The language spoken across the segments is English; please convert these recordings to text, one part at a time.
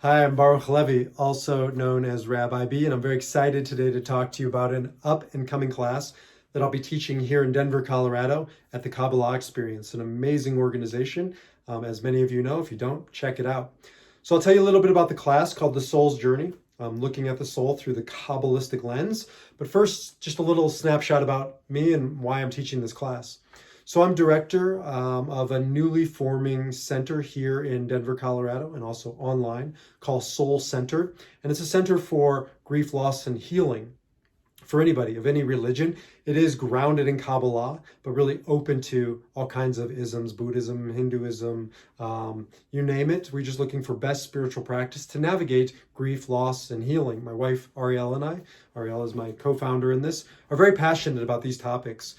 Hi, I'm Baruch Levy, also known as Rabbi B, and I'm very excited today to talk to you about an up-and-coming class that I'll be teaching here in Denver, Colorado at the Kabbalah Experience, an amazing organization. As many of you know, if you don't, check it out. So I'll tell you a little bit about the class called The Soul's Journey, looking at the soul through the kabbalistic lens. But first, just a little snapshot about me and why I'm teaching this class. So I'm director of a newly forming center here in Denver, Colorado, and also online called Soul Center. And it's a center for grief, loss, and healing for anybody of any religion. It is grounded in Kabbalah, but really open to all kinds of isms, Buddhism, Hinduism, you name it. We're just looking for best spiritual practice to navigate grief, loss, and healing. My wife, Ariel, and I, Ariel is my co-founder in this, are very passionate about these topics.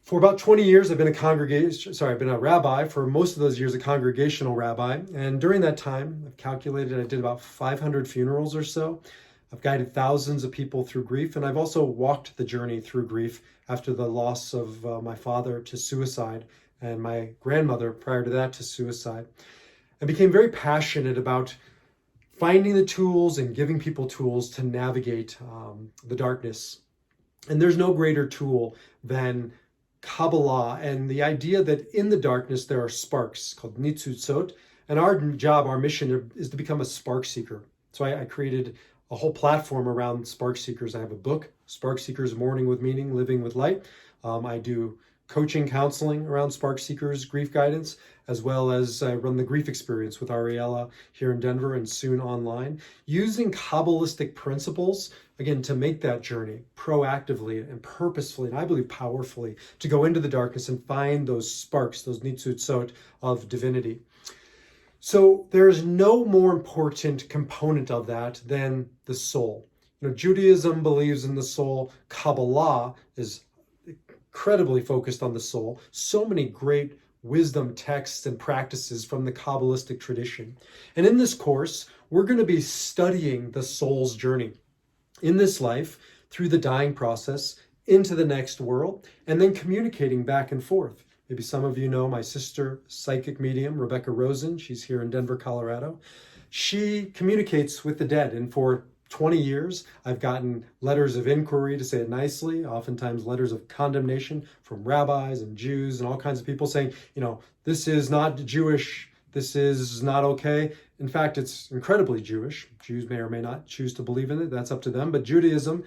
For about 20 years, I've been a rabbi. For most of those years, a congregational rabbi. And during that time, I've calculated I did about 500 funerals or so. I've guided thousands of people through grief, and I've also walked the journey through grief after the loss of my father to suicide and my grandmother prior to that to suicide. I became very passionate about finding the tools and giving people tools to navigate the darkness. And there's no greater tool than Kabbalah and the idea that in the darkness there are sparks called nitzutzot, and our job, our mission is to become a spark seeker. So I created a whole platform around spark seekers. I have a book, Spark Seekers Mourning with Meaning, Living with Light. I do coaching, counseling around spark seekers, grief guidance, as well as I run the grief experience with Ariella here in Denver and soon online, using Kabbalistic principles, again, to make that journey proactively and purposefully, and I believe powerfully, to go into the darkness and find those sparks, those nitzutzot of divinity. So there's no more important component of that than the soul. Judaism believes in the soul. Kabbalah is incredibly focused on the soul. So many great wisdom texts and practices from the Kabbalistic tradition. And in this course, we're going to be studying the soul's journey in this life through the dying process into the next world, and then communicating back and forth. Maybe some of you know my sister, psychic medium, Rebecca Rosen. She's here in Denver, Colorado. She communicates with the dead, and for 20 years, I've gotten letters of inquiry, to say it nicely, oftentimes letters of condemnation from rabbis and Jews and all kinds of people saying, this is not Jewish, this is not okay. In fact, it's incredibly Jewish. Jews may or may not choose to believe in it. That's up to them. But Judaism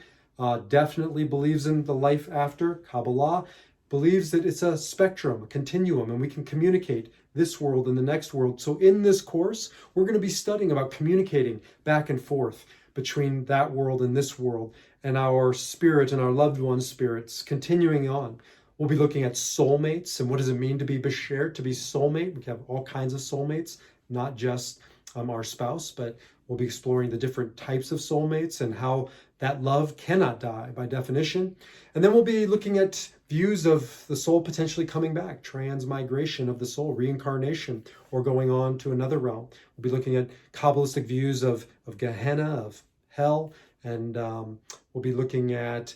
definitely believes in the life after. Kabbalah believes that it's a spectrum, a continuum, and we can communicate this world and the next world. So in this course, we're going to be studying about communicating back and forth between that world and this world, and our spirit and our loved ones' spirits continuing on. We'll be looking at soulmates and what does it mean to be beshert, to be soulmate. We have all kinds of soulmates, not just our spouse, but we'll be exploring the different types of soulmates and how that love cannot die by definition. And then we'll be looking at views of the soul potentially coming back, transmigration of the soul, reincarnation, or going on to another realm. We'll be looking at Kabbalistic views of Gehenna, of hell, and we'll be looking at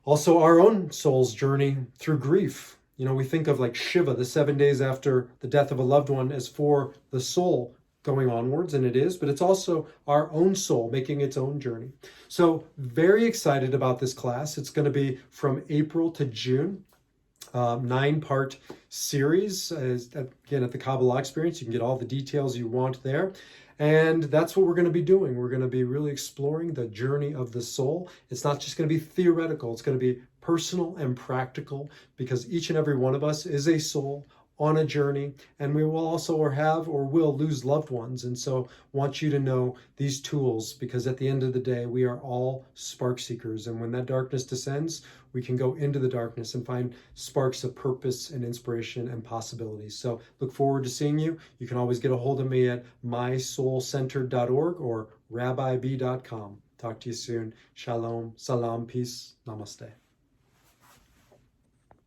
also our own soul's journey through grief. We think of like Shiva, the 7 days after the death of a loved one, as for the soul going onwards, and it is, but it's also our own soul making its own journey. So very excited about this class. It's going to be from April to June, 9-part series. Again, at the Kabbalah Experience, you can get all the details you want there. And that's what we're going to be doing. We're going to be really exploring the journey of the soul. It's not just going to be theoretical. It's going to be personal and practical, because each and every one of us is a soul on a journey, and we will also will lose loved ones. And so want you to know these tools, because at the end of the day, we are all spark seekers. And when that darkness descends, we can go into the darkness and find sparks of purpose and inspiration and possibilities. So look forward to seeing you. You can always get a hold of me at mysoulcenter.org or rabbib.com. Talk to you soon. Shalom, salam, peace, namaste.